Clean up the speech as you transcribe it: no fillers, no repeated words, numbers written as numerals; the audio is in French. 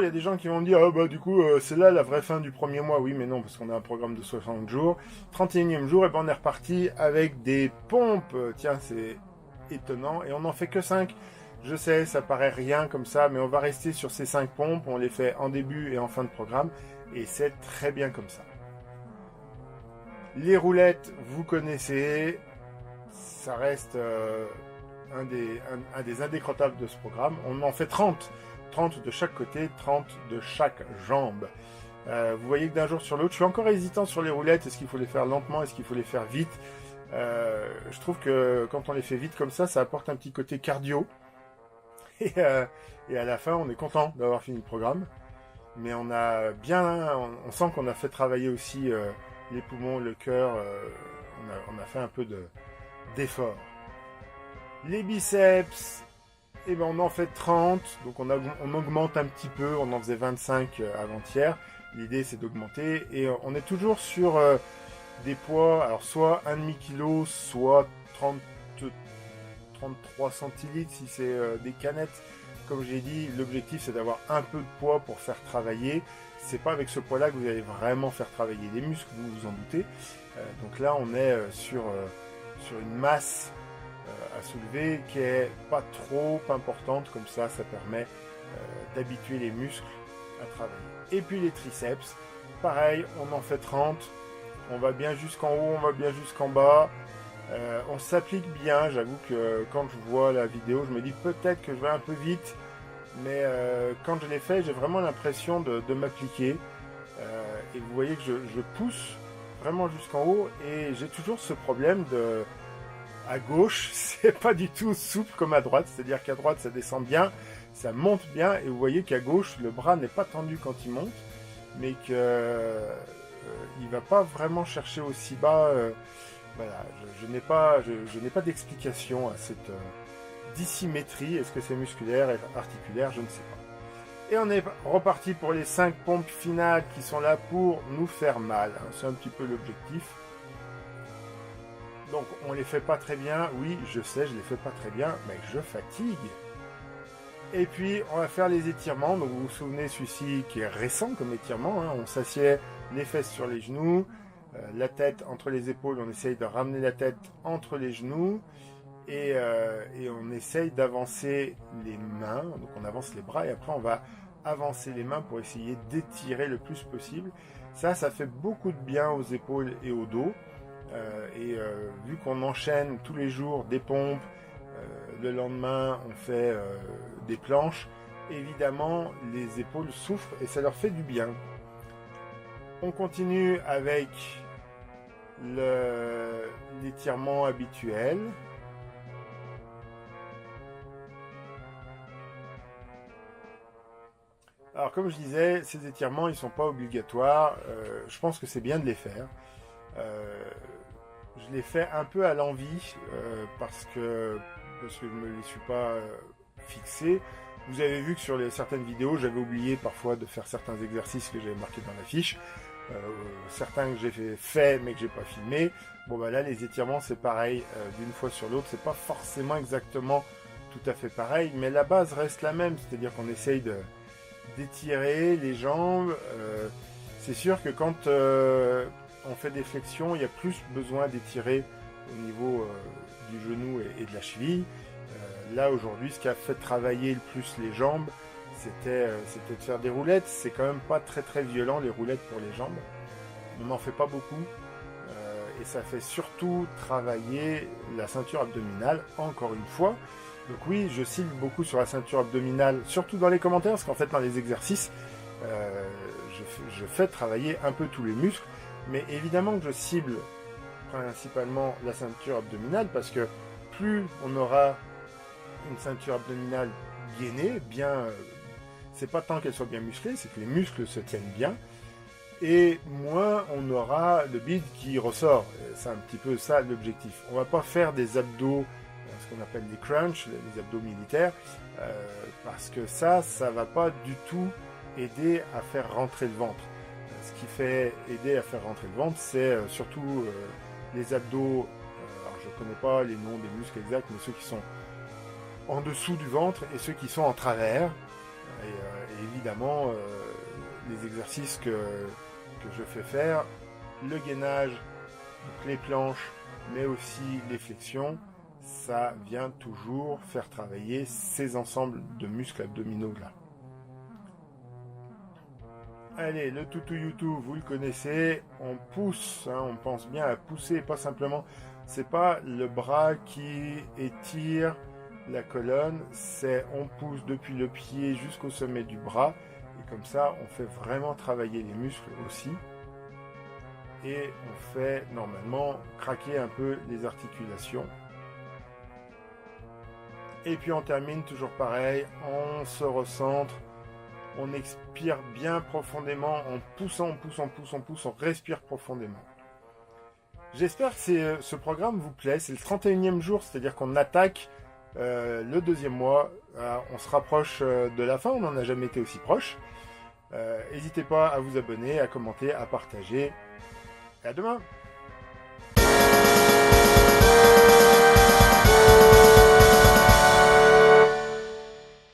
il y a des gens qui vont me dire, oh, bah, du coup, c'est là la vraie fin du premier mois. Oui, mais non, parce qu'on a un programme de 60 jours. 31e jour, et ben on est reparti avec des pompes. Tiens, c'est étonnant. Et on n'en fait que 5. Je sais, ça paraît rien comme ça, mais on va rester sur ces 5 pompes. On les fait en début et en fin de programme. Et c'est très bien comme ça. Les roulettes, vous connaissez. Ça reste un des indécrottables de ce programme. On en fait 30. 30 de chaque côté, 30 de chaque jambe. Vous voyez que d'un jour sur l'autre, je suis encore hésitant sur les roulettes. Est-ce qu'il faut les faire lentement? Est-ce qu'il faut les faire vite? Je trouve que quand on les fait vite comme ça apporte un petit côté cardio. Et à la fin, on est content d'avoir fini le programme. Mais on sent qu'on a fait travailler aussi les poumons, le cœur. On a fait un peu d'effort. Les biceps, eh ben on en fait 30, donc on augmente un petit peu, on en faisait 25 avant-hier. L'idée c'est d'augmenter et on est toujours sur des poids, alors soit 1,5 kg, soit 33 centilitres si c'est des canettes. Comme j'ai dit, l'objectif c'est d'avoir un peu de poids pour faire travailler. C'est pas avec ce poids-là que vous allez vraiment faire travailler les muscles, vous vous en doutez. Donc là on est sur une masse à soulever qui est pas trop importante, comme ça permet d'habituer les muscles à travailler. Et puis les triceps, pareil, on en fait 30, on va bien jusqu'en haut, on va bien jusqu'en bas, on s'applique bien. J'avoue que quand je vois la vidéo, je me dis peut-être que je vais un peu vite, mais quand je l'ai fait, j'ai vraiment l'impression de m'appliquer, et vous voyez que je pousse vraiment jusqu'en haut, et j'ai toujours ce problème à gauche, c'est pas du tout souple comme à droite, c'est-à-dire qu'à droite ça descend bien, ça monte bien, et vous voyez qu'à gauche le bras n'est pas tendu quand il monte, mais que il va pas vraiment chercher aussi bas. Voilà, je n'ai pas d'explication à cette dissymétrie. Est-ce que c'est musculaire et articulaire? Je ne sais pas. Et on est reparti pour les 5 pompes finales qui sont là pour nous faire mal. C'est un petit peu l'objectif. Donc on les fait pas très bien, oui je sais, je les fais pas très bien, mais je fatigue. Et puis on va faire les étirements, donc vous vous souvenez celui-ci qui est récent comme étirement, hein. On s'assied les fesses sur les genoux, la tête entre les épaules, on essaye de ramener la tête entre les genoux, et on essaye d'avancer les mains, donc on avance les bras et après on va avancer les mains pour essayer d'étirer le plus possible. Ça fait beaucoup de bien aux épaules et au dos. Vu qu'on enchaîne tous les jours des pompes, le lendemain on fait des planches, évidemment les épaules souffrent et ça leur fait du bien. On continue avec l'étirement habituel. Alors comme je disais, ces étirements ils sont pas obligatoires, je pense que c'est bien de les faire. Je les fais un peu à l'envie parce que je ne me les suis pas fixés. Vous avez vu que sur certaines vidéos, j'avais oublié parfois de faire certains exercices que j'avais marqués dans la fiche. Certains que j'ai fait mais que j'ai pas filmé. Bon bah là les étirements c'est pareil d'une fois sur l'autre, c'est pas forcément exactement tout à fait pareil, mais la base reste la même, c'est-à-dire qu'on essaye d'étirer les jambes. C'est sûr que quand on fait des flexions, il y a plus besoin d'étirer au niveau du genou et de la cheville. Là aujourd'hui, ce qui a fait travailler le plus les jambes, c'était de faire des roulettes. C'est quand même pas très très violent les roulettes pour les jambes. On n'en fait pas beaucoup. Et ça fait surtout travailler la ceinture abdominale, encore une fois. Donc oui, je cible beaucoup sur la ceinture abdominale, surtout dans les commentaires, parce qu'en fait dans les exercices, je fais travailler un peu tous les muscles. Mais évidemment que je cible principalement la ceinture abdominale, parce que plus on aura une ceinture abdominale gainée, bien, c'est pas tant qu'elle soit bien musclée, c'est que les muscles se tiennent bien, et moins on aura le bide qui ressort. C'est un petit peu ça l'objectif. On va pas faire des abdos, ce qu'on appelle des crunch, les abdos militaires, parce que ça va pas du tout aider à faire rentrer le ventre. Ce qui fait aider à faire rentrer le ventre, c'est surtout les abdos. Alors je ne connais pas les noms des muscles exacts, mais ceux qui sont en dessous du ventre et ceux qui sont en travers. Et évidemment, les exercices que je fais faire, le gainage, donc les planches, mais aussi les flexions, ça vient toujours faire travailler ces ensembles de muscles abdominaux là. Allez, le toutou YouTube, vous le connaissez, on pousse, hein, on pense bien à pousser, pas simplement, c'est pas le bras qui étire la colonne, c'est on pousse depuis le pied jusqu'au sommet du bras, et comme ça on fait vraiment travailler les muscles aussi, et on fait normalement craquer un peu les articulations. Et puis on termine toujours pareil, on se recentre, on expire bien profondément en poussant, on respire profondément. J'espère que ce programme vous plaît, c'est le 31e jour, c'est-à-dire qu'on attaque le 2e mois, on se rapproche de la fin, on n'en a jamais été aussi proche. N'hésitez pas à vous abonner, à commenter, à partager, et à demain!